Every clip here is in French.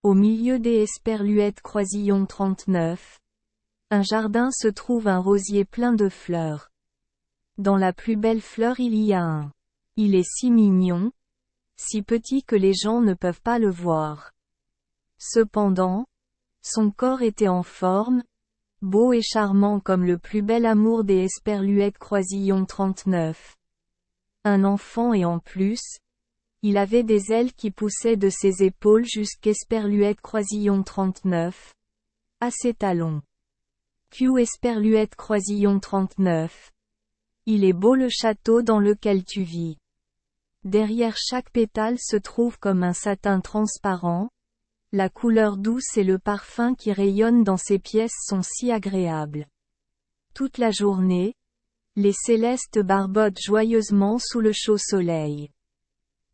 Au milieu des Esperluètes Croisillon 39, un jardin se trouve un rosier plein de fleurs. Dans la plus belle fleur il y a un. Il est si mignon, si petit que les gens ne peuvent pas le voir. Cependant, son corps était en forme, beau et charmant comme le plus bel amour des Esperluètes Croisillon 39. Un enfant et en plus, il avait des ailes qui poussaient de ses épaules jusqu'Esperluète Croisillon 39. À ses talons. Esperluète Croisillon 39. Il est beau le château dans lequel tu vis. Derrière chaque pétale se trouve comme un satin transparent. La couleur douce et le parfum qui rayonne dans ces pièces sont si agréables. Toute la journée, les célestes barbotent joyeusement sous le chaud soleil.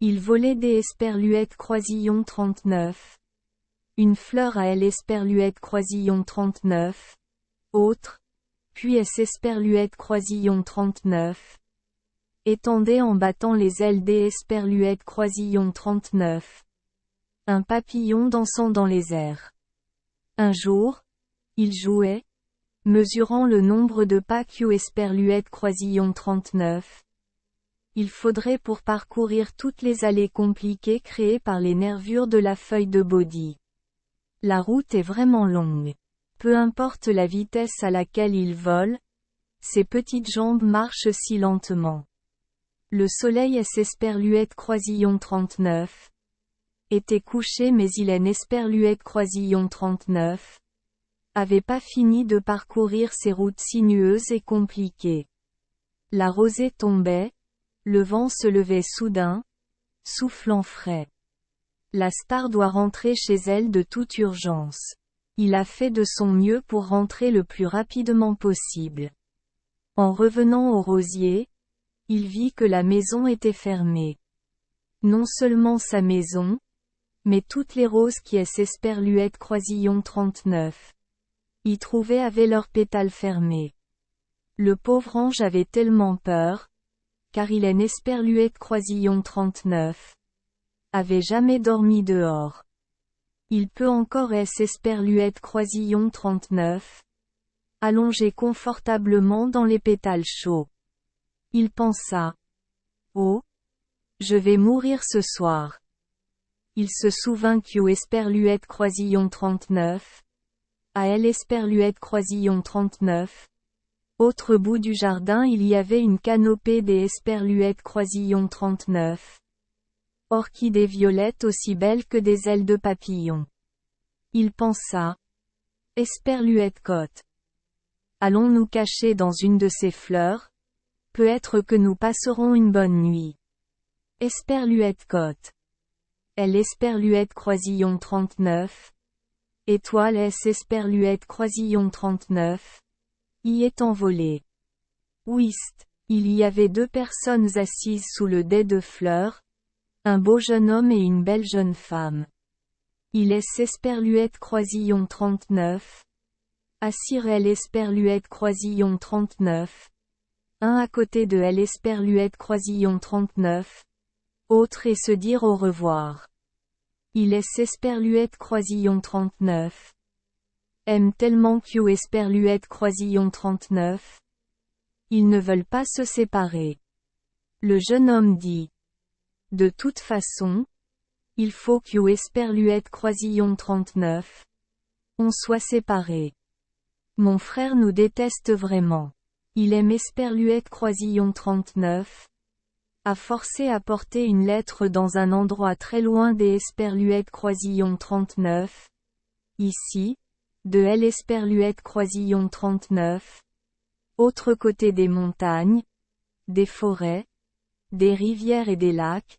Il volait des Esperluètes Croisillon 39. Une fleur à elle Esperluète Croisillon 39. Autre, puis Esperluète Croisillon 39. Étendait en battant les ailes des Esperluètes Croisillon 39. Un papillon dansant dans les airs. Un jour, il jouait, mesurant le nombre de pas Esperluète Croisillon 39. Il faudrait pour parcourir toutes les allées compliquées créées par les nervures de la feuille de baudy. La route est vraiment longue. Peu importe la vitesse à laquelle il vole, ses petites jambes marchent si lentement. Le soleil Esperluète Croisillon 39. Était couché mais il Esperluète Croisillon 39. Avait pas fini de parcourir ces routes sinueuses et compliquées. La rosée tombait, le vent se levait soudain, soufflant frais. La star doit rentrer chez elle de toute urgence. Il a fait de son mieux pour rentrer le plus rapidement possible. En revenant au rosier, il vit que la maison était fermée. Non seulement sa maison, mais toutes les roses qui Esperluète Croisillon 39. Y trouvaient avaient leurs pétales fermés. Le pauvre ange avait tellement peur, car il Esperluète Croisillon 39. Avait jamais dormi dehors. Il peut encore Esperluète Croisillon 39. Allongé confortablement dans les pétales chauds. Il pensa. Oh! Je vais mourir ce soir. Il se souvint Esperluète Croisillon 39. À elle Esperluète Croisillon 39. Autre bout du jardin il y avait une canopée des Esperluètes Croisillon 39. Orchidées violettes aussi belles que des ailes de papillon. Il pensa. Esperluète côte. Allons nous cacher dans une de ces fleurs? Peut-être que nous passerons une bonne nuit. Esperluète côte. Elle Esperluète Croisillon 39. Étoile Esperluète Croisillon 39. Y est envolée. Whist. Il y avait deux personnes assises sous le dais de fleurs. Un beau jeune homme et une belle jeune femme. Il Esperluète Croisillon 39. Assire elle Esperluète Croisillon 39. Un à côté de elle Esperluète Croisillon 39. Autre et se dire au revoir. Il Esperluète Croisillon 39. Aime tellement Esperluète Croisillon 39. Ils ne veulent pas se séparer. Le jeune homme dit. De toute façon, il faut Esperluète Croisillon 39. On soit séparés. Mon frère nous déteste vraiment. Il aime Esperluète Croisillon 39. A forcé à porter une lettre dans un endroit très loin des Esperluètes Croisillon 39. Ici, de elle Esperluète Croisillon 39. Autre côté des montagnes, des forêts, des rivières et des lacs.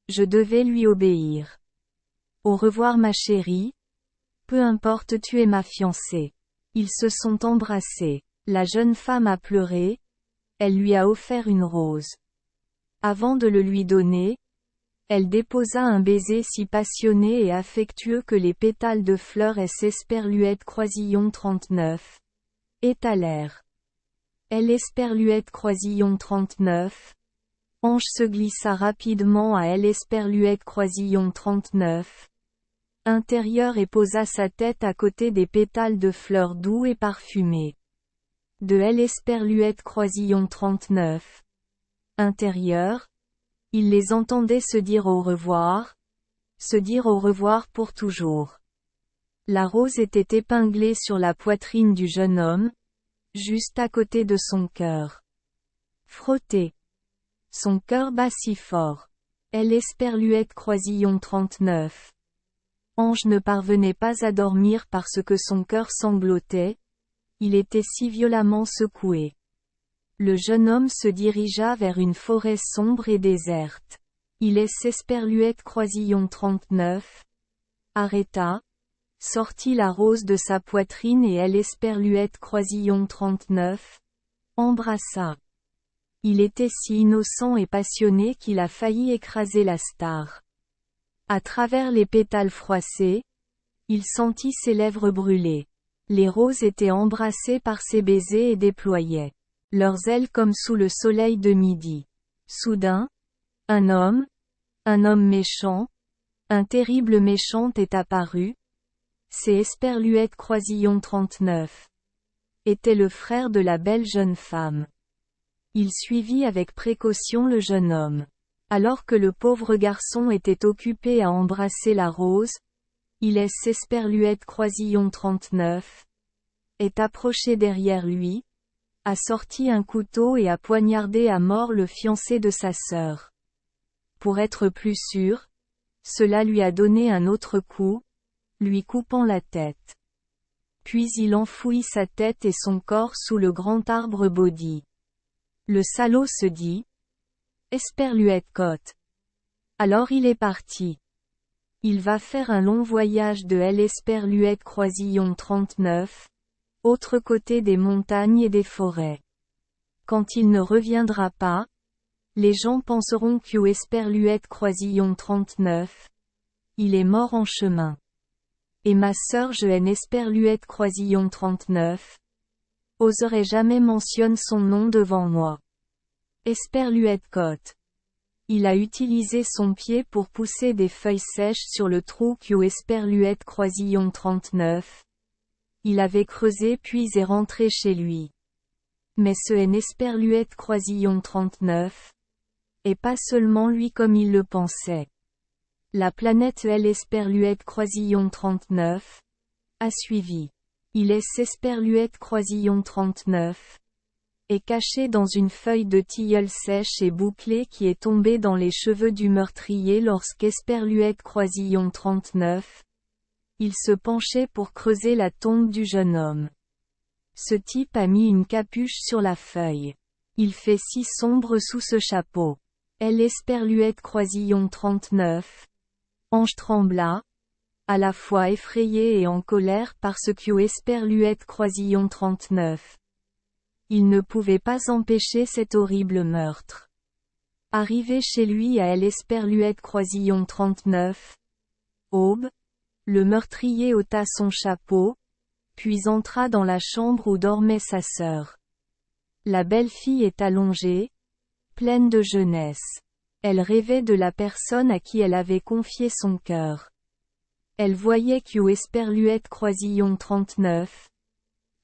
Je devais lui obéir. Au revoir ma chérie. Peu importe tu es ma fiancée. Ils se sont embrassés. La jeune femme a pleuré. Elle lui a offert une rose. Avant de le lui donner, elle déposa un baiser si passionné et affectueux que les pétales de fleurs Esperluète Croisillon 39. Étalèrent. Elle Esperluète Croisillon 39. Ange se glissa rapidement à elle Esperluète Croisillon 39. intérieur et posa sa tête à côté des pétales de fleurs doux et parfumés. De L. Esperluette Croisillon 39. Intérieur. Il les entendait se dire au revoir pour toujours. La rose était épinglée sur la poitrine du jeune homme, juste à côté de son cœur. Frotter. Son cœur bat si fort. L. Esperluette Croisillon 39. Ange ne parvenait pas à dormir parce que son cœur sanglotait, il était si violemment secoué. Le jeune homme se dirigea vers une forêt sombre et déserte. Il laisse Esperluette Croisillon 39. Arrêta, sortit la rose de sa poitrine et L. Esperluette Croisillon 39. Embrassa. Il était si innocent et passionné qu'il a failli écraser la star. À travers les pétales froissés, il sentit ses lèvres brûler. Les roses étaient embrassées par ses baisers et déployaient leurs ailes comme sous le soleil de midi. Soudain, un homme méchant, un terrible méchant est apparu. C'est Esperluette Croisillon 39. Était le frère de la belle jeune femme. Il suivit avec précaution le jeune homme. Alors que le pauvre garçon était occupé à embrasser la rose, il laisse Esperluette Croisillon 39. Est approché derrière lui, a sorti un couteau et a poignardé à mort le fiancé de sa sœur. Pour être plus sûr, cela lui a donné un autre coup, lui coupant la tête. Puis il enfouit sa tête et son corps sous le grand arbre Bodhi. Le salaud se dit: Esperluette Côte. Alors il est parti. Il va faire un long voyage de L. Esperluette Croisillon 39, autre côté des montagnes et des forêts. Quand il ne reviendra pas, les gens penseront que Esperluette Croisillon 39. Il est mort en chemin. Et ma sœur Jeanne Esperluette Croisillon 39. Oserait jamais mentionne son nom devant moi. Esperluette Côte. Il a utilisé son pied pour pousser des feuilles sèches sur le trou que Esperluette Croisillon 39. Il avait creusé puis est rentré chez lui. Mais ce N. Esperluette Croisillon 39. Et pas seulement lui comme il le pensait. La planète L. Esperluette Croisillon 39. A suivi. Il est Esperluette Croisillon 39. Est caché dans une feuille de tilleul sèche et bouclée qui est tombée dans les cheveux du meurtrier lorsqu'Esperluette Croisillon 39. Il se penchait pour creuser la tombe du jeune homme. Ce type a mis une capuche sur la feuille. Il fait si sombre sous ce chapeau. L. Esperluette Croisillon 39. Ange trembla, à la fois effrayé et en colère parce que Esperluette Croisillon 39. Il ne pouvait pas empêcher cet horrible meurtre. Arrivé chez lui à L. Esperluette Croisillon 39. Aube. Le meurtrier ôta son chapeau, puis entra dans la chambre où dormait sa sœur. La belle fille est allongée, pleine de jeunesse. Elle rêvait de la personne à qui elle avait confié son cœur. Elle voyait que Esperluette Croisillon 39.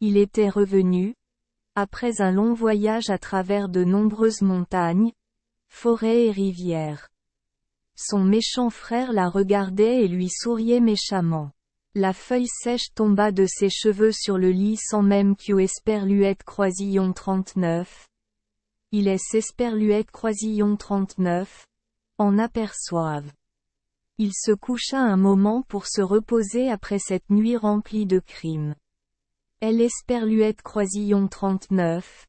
Il était revenu, après un long voyage à travers de nombreuses montagnes, forêts et rivières. Son méchant frère la regardait et lui souriait méchamment. La feuille sèche tomba de ses cheveux sur le lit sans même que Esperluette Croisillon 39. Il est Esperluette Croisillon 39. En aperçoive. Il se coucha un moment pour se reposer après cette nuit remplie de crimes. L. Esperluette Croisillon 39.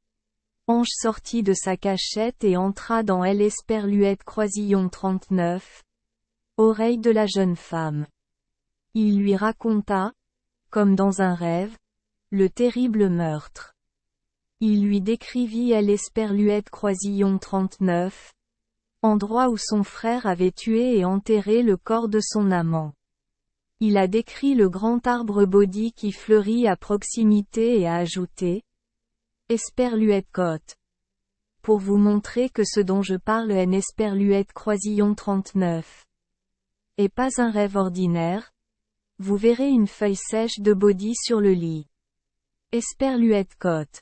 Ange sortit de sa cachette et entra dans L. Esperluette Croisillon 39. Oreille de la jeune femme. Il lui raconta, comme dans un rêve, le terrible meurtre. Il lui décrivit L. Esperluette Croisillon 39. Endroit où son frère avait tué et enterré le corps de son amant. Il a décrit le grand arbre Bodhi qui fleurit à proximité et a ajouté: Esperluette Côte. Pour vous montrer que ce dont je parle est Esperluette Croisillon 39. Et pas un rêve ordinaire, Vous verrez une feuille sèche de body sur le lit. Esperluette cote.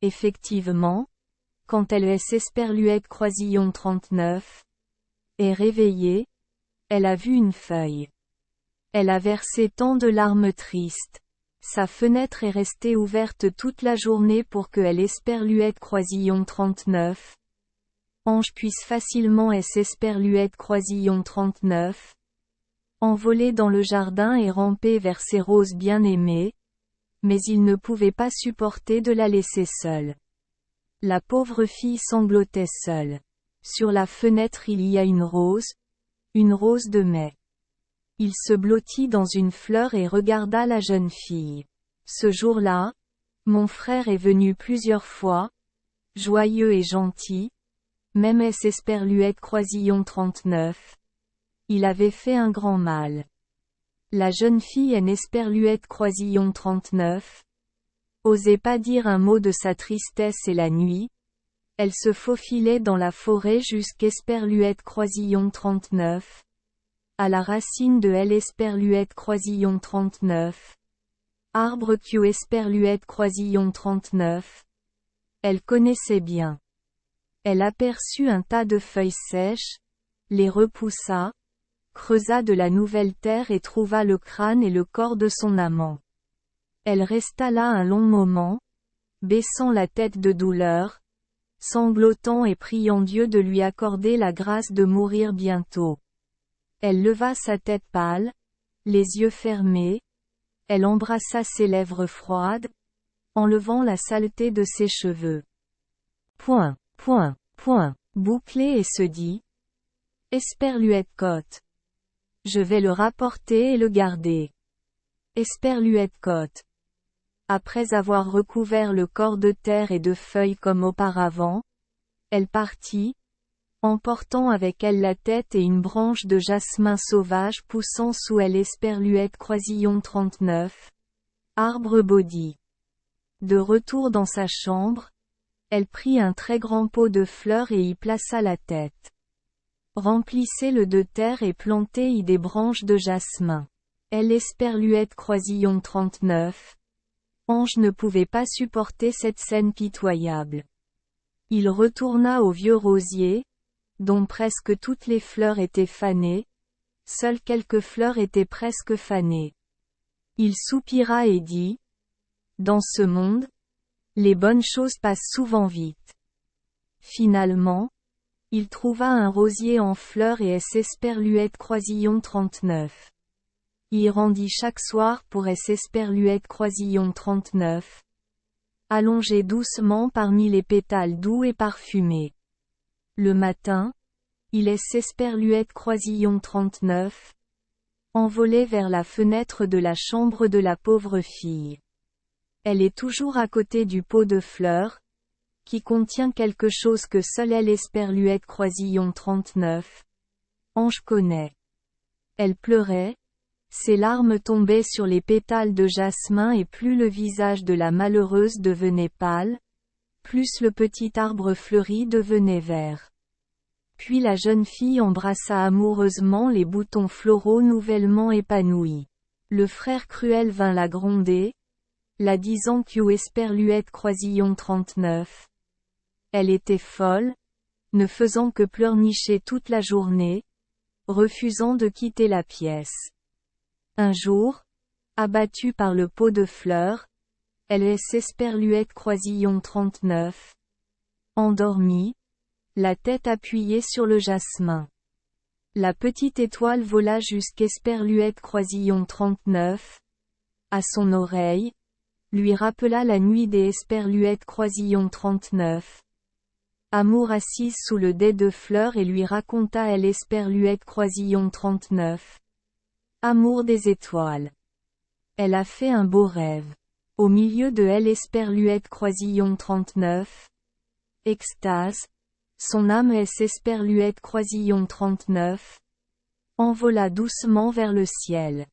Effectivement, quand LS Esperluette Croisillon 39 est réveillée, elle a vu une feuille. Elle a versé tant de larmes tristes. Sa fenêtre est restée ouverte toute la journée pour que elle Esperluette Croisillon 39 Ange puisse facilement Esperluette Croisillon 39 envoler dans le jardin et ramper vers ses roses bien-aimées, mais il ne pouvait pas supporter de la laisser seule. La pauvre fille sanglotait seule. Sur la fenêtre il y a une rose de mai. Il se blottit dans une fleur et regarda la jeune fille. Ce jour-là, mon frère est venu plusieurs fois, joyeux et gentil, même Esperluette Croisillon 39. Il avait fait un grand mal. La jeune fille Esperluette Croisillon 39 osait pas dire un mot de sa tristesse et la nuit, elle se faufilait dans la forêt jusqu'Esperluette Croisillon 39, à la racine de Esperluette Croisillon 39, arbre Esperluette Croisillon 39. Elle connaissait bien. Elle aperçut un tas de feuilles sèches, les repoussa, creusa de la nouvelle terre et trouva le crâne et le corps de son amant. Elle resta là un long moment, baissant la tête de douleur, sanglotant et priant Dieu de lui accorder la grâce de mourir bientôt. Elle leva sa tête pâle, les yeux fermés, elle embrassa ses lèvres froides, enlevant la saleté de ses cheveux. Bouclée et se dit: Esperluette cote. Je vais le rapporter et le garder. Esperluette cote. Après avoir recouvert le corps de terre et de feuilles comme auparavant, elle partit, emportant avec elle la tête et une branche de jasmin sauvage poussant sous elle Esperluette Croisillon 39, arbre body. De retour dans sa chambre, elle prit un très grand pot de fleurs et y plaça la tête. Remplissez-le de terre et plantez-y des branches de jasmin. Elle Esperluette Croisillon 39. Ange ne pouvait pas supporter cette scène pitoyable. Il retourna au vieux rosier, dont presque toutes les fleurs étaient fanées, seules quelques fleurs étaient presque fanées. Il soupira et dit: Dans ce monde, les bonnes choses passent souvent vite. Finalement, il trouva un rosier en fleurs et Esperluette Croisillon 39. Y rendit chaque soir pour Esperluette Croisillon 39. Allongé doucement parmi les pétales doux et parfumés. Le matin, il Esperluette Croisillon 39. Envolé vers la fenêtre de la chambre de la pauvre fille. Elle est toujours à côté du pot de fleurs, qui contient quelque chose que seule elle Esperluette Croisillon 39. Ange connaît. Elle pleurait. Ses larmes tombaient sur les pétales de jasmin et plus le visage de la malheureuse devenait pâle, plus le petit arbre fleuri devenait vert. Puis la jeune fille embrassa amoureusement les boutons floraux nouvellement épanouis. Le frère cruel vint la gronder, la disant Esperluette Croisillon 39. Elle était folle, ne faisant que pleurnicher toute la journée, refusant de quitter la pièce. Un jour, abattue par le pot de fleurs, elle Esperluette Croisillon 39. Endormie, la tête appuyée sur le jasmin. La petite étoile vola jusqu'Esperluette Croisillon 39. À son oreille, lui rappela la nuit des Esperluette Croisillon 39. Amour assise sous le dais de fleurs et lui raconta elle Esperluette Croisillon 39. Amour des étoiles. Elle a fait un beau rêve. Au milieu de elle Esperluette Croisillon 39. Extase. Son âme Esperluette Croisillon 39. Envola doucement vers le ciel.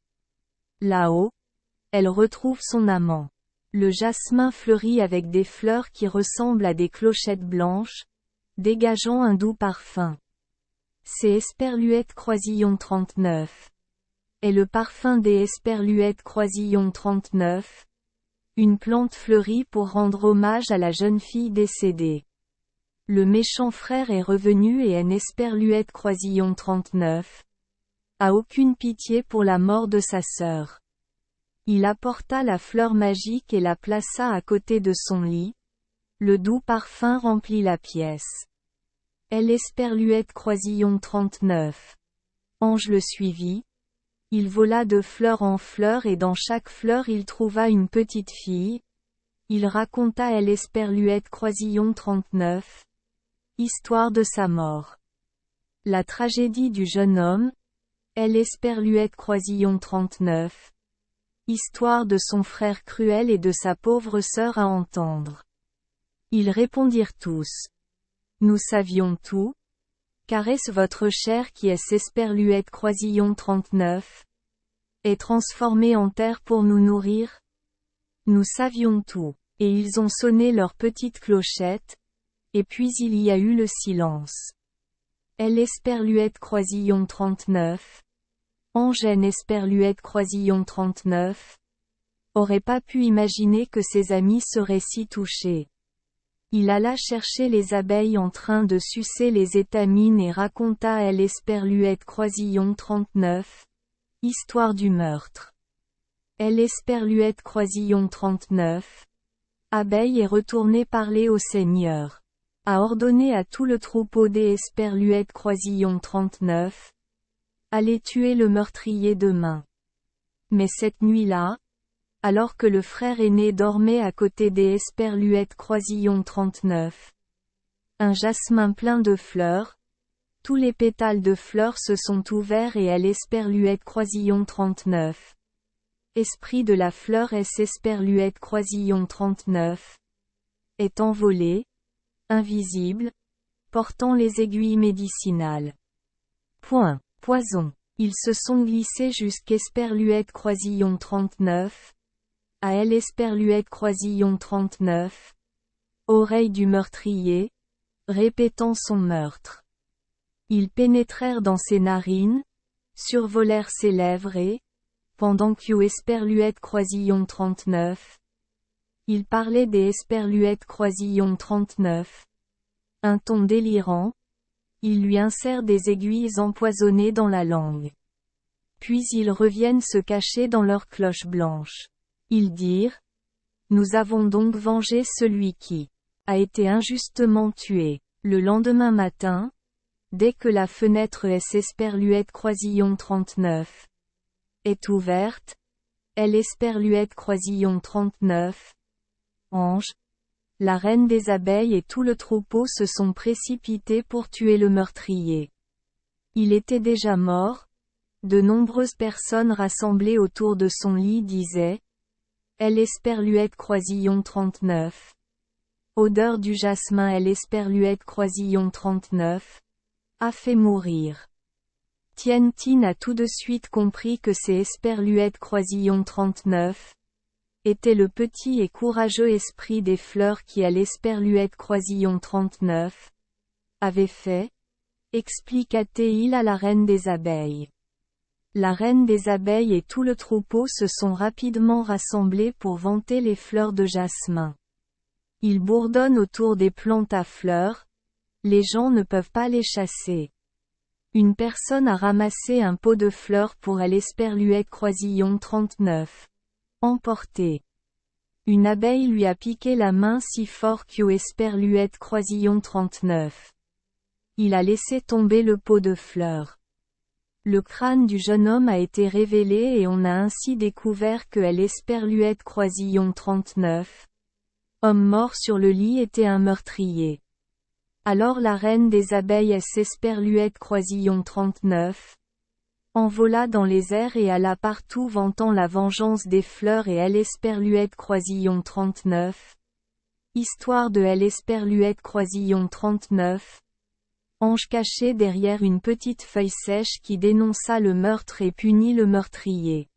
Là-haut, elle retrouve son amant. Le jasmin fleurit avec des fleurs qui ressemblent à des clochettes blanches, dégageant un doux parfum. C'est Esperluette Croisillon 39. est le parfum des Esperluètes Croisillon 39, une plante fleurie pour rendre hommage à la jeune fille décédée. Le méchant frère est revenu et un Esperluète Croisillon 39 a aucune pitié pour la mort de sa sœur. Il apporta la fleur magique et la plaça à côté de son lit. Le doux parfum remplit la pièce. Esperluète Croisillon 39. Ange le suivit. Il vola de fleur en fleur et dans chaque fleur il trouva une petite fille. Il raconta Esperluète Croisillon 39. Histoire de sa mort. La tragédie du jeune homme. Esperluète Croisillon 39. Histoire de son frère cruel et de sa pauvre sœur à entendre. Ils répondirent tous. Nous savions tout. Car est-ce votre chair qui est Esperluète Croisillon 39 est transformée en terre pour nous nourrir? Nous savions tout. Et ils ont sonné leur petite clochette. Et puis il y a eu le silence. Esperluète Croisillon 39. Ange Esperluète Croisillon 39. Aurait pas pu imaginer que ses amis seraient si touchés. Il alla chercher les abeilles en train de sucer les étamines et raconta Esperluète Croisillon 39. Histoire du meurtre. Esperluète Croisillon 39. Abeille est retournée parler au Seigneur. A ordonné à tout le troupeau des Esperluète Croisillon 39. Allez tuer le meurtrier demain. Mais cette nuit-là, alors que le frère aîné dormait à côté des Esperluète Croisillon 39. Un jasmin plein de fleurs. Tous les pétales de fleurs se sont ouverts et Esperluète Croisillon 39. Esprit de la fleur Esperluète Croisillon 39. Est envolé, invisible, portant les aiguilles médicinales. Poison. Ils se sont glissés jusqu'Esperluète Croisillon 39. À Esperluète Croisillon 39. Oreille du meurtrier, répétant son meurtre. Ils pénétrèrent dans ses narines, survolèrent ses lèvres et, pendant Esperluète Croisillon 39. Il parlait des Esperluète Croisillon 39. Un ton délirant. Ils lui insèrent des aiguilles empoisonnées dans la langue. Puis ils reviennent se cacher dans leur cloche blanche. Ils dirent. Nous avons donc vengé celui qui a été injustement tué. Le lendemain matin, dès que la fenêtre Esperluète Croisillon 39 est ouverte, Esperluète Croisillon 39. Ange. La reine des abeilles et tout le troupeau se sont précipités pour tuer le meurtrier. Il était déjà mort. De nombreuses personnes rassemblées autour de son lit disaient. Esperluète Croisillon 39. Odeur du jasmin Esperluète Croisillon 39. A fait mourir. Tien Tin a tout de suite compris que c'est Esperluète Croisillon 39. Était le petit et courageux esprit des fleurs qui à l'Esperluète Croisillon 39 avait fait, expliqua-t-il à la reine des abeilles. La reine des abeilles et tout le troupeau se sont rapidement rassemblés pour vanter les fleurs de jasmin. Ils bourdonnent autour des plantes à fleurs, les gens ne peuvent pas les chasser. Une personne a ramassé un pot de fleurs pour l'Esperluète Croisillon 39. Emporté. Une abeille lui a piqué la main si fort qu'Esperluète Croisillon 39. Il a laissé tomber le pot de fleurs. Le crâne du jeune homme a été révélé et on a ainsi découvert que l'Esperluète Croisillon 39, homme mort sur le lit, était un meurtrier. Alors la reine des abeilles Esperluète Croisillon 39 envola dans les airs et alla partout vantant la vengeance des fleurs et Esperluète Croisillon 39. Histoire de Esperluète Croisillon 39. Ange caché derrière une petite feuille sèche qui dénonça le meurtre et punit le meurtrier.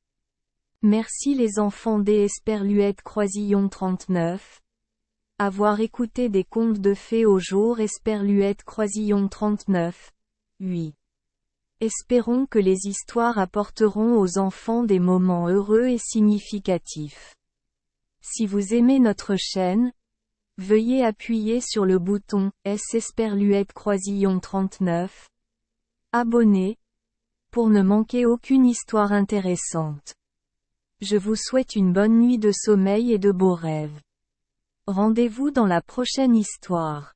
Merci les enfants d'Esperluète Croisillon 39. Avoir écouté des contes de fées au jour Esperluète Croisillon 39. Oui. Espérons que les histoires apporteront aux enfants des moments heureux et significatifs. Si vous aimez notre chaîne, veuillez appuyer sur le bouton *Esperluette*39. Abonner, pour ne manquer aucune histoire intéressante. Je vous souhaite une bonne nuit de sommeil et de beaux rêves. Rendez-vous dans la prochaine histoire.